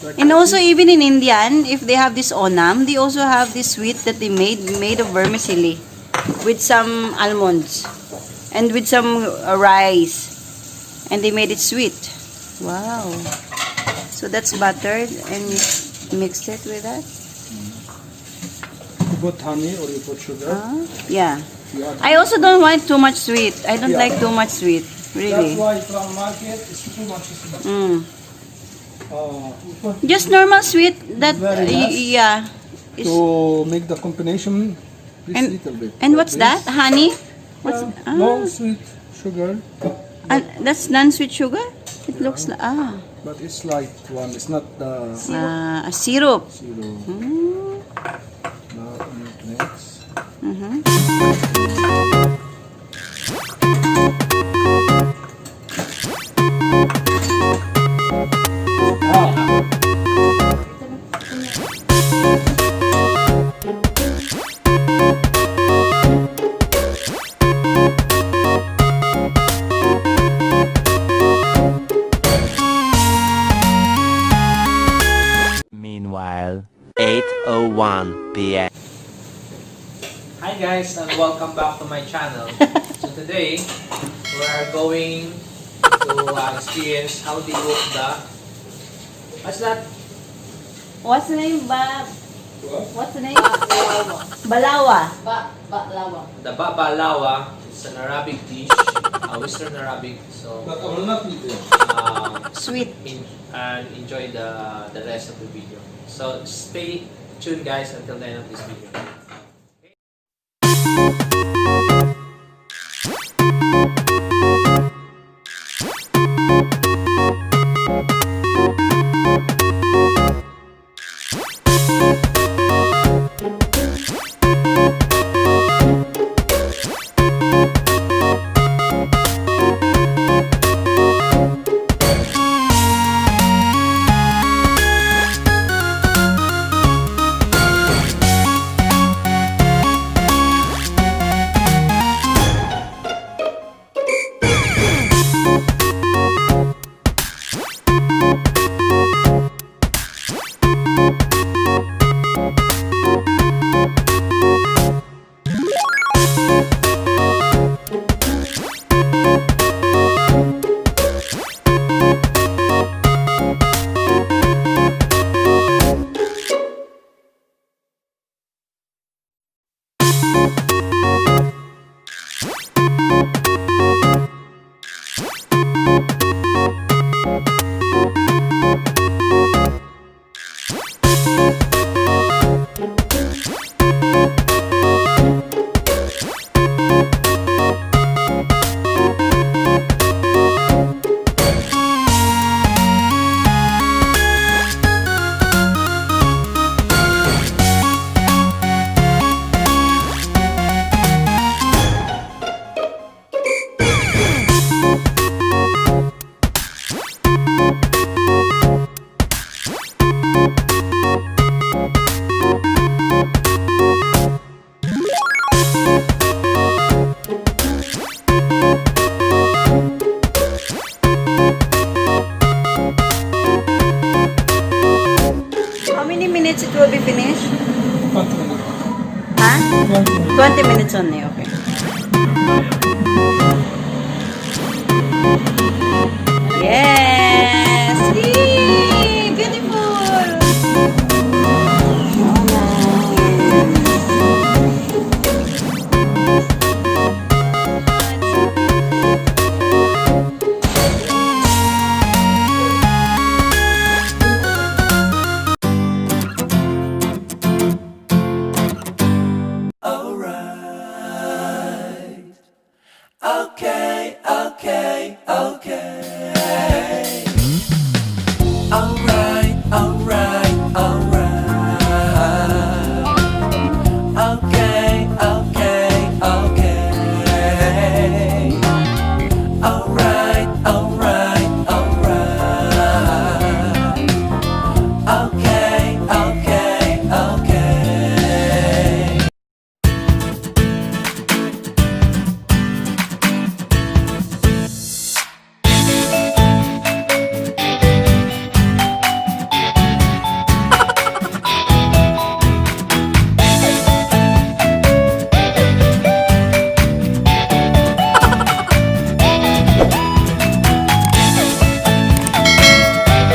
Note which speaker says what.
Speaker 1: And also, even in Indian, if they have this onam, they also have this sweet that they made of vermicelli with some almonds and with some rice, and they made it sweet. Wow! So that's buttered, and you mixed it with that.
Speaker 2: You put honey or you put sugar.
Speaker 1: Yeah. I also don't want too much sweet. I don't like too much sweet. Really.
Speaker 2: That's why from market it's too much sweet.
Speaker 1: Just normal sweet that yeah.
Speaker 2: To make the combination this little bit.
Speaker 1: And what's that? Honey? What's
Speaker 2: no sweet sugar.
Speaker 1: That's non-sweet sugar? It looks like
Speaker 2: But it's light one. It's not the
Speaker 1: a syrup.
Speaker 2: zero. Now next.
Speaker 3: Meanwhile, 8:01 p.m.
Speaker 4: Hi guys, and welcome back to my channel. So today we are going to experience how they cook the what's that?
Speaker 1: What's the name, Bob? What's the name? Balawa.
Speaker 5: Baklava.
Speaker 4: The baklava. It's an Arabic dish, Western Arabic. So
Speaker 2: But I will not eat it.
Speaker 1: Sweet.
Speaker 4: And enjoy the rest of the video. So stay tuned guys until the end of this video.
Speaker 1: It will be finished?
Speaker 2: 20 minutes.
Speaker 1: Huh?
Speaker 2: 20
Speaker 1: 20
Speaker 2: minutes.
Speaker 1: minutes only, okay. Yeah.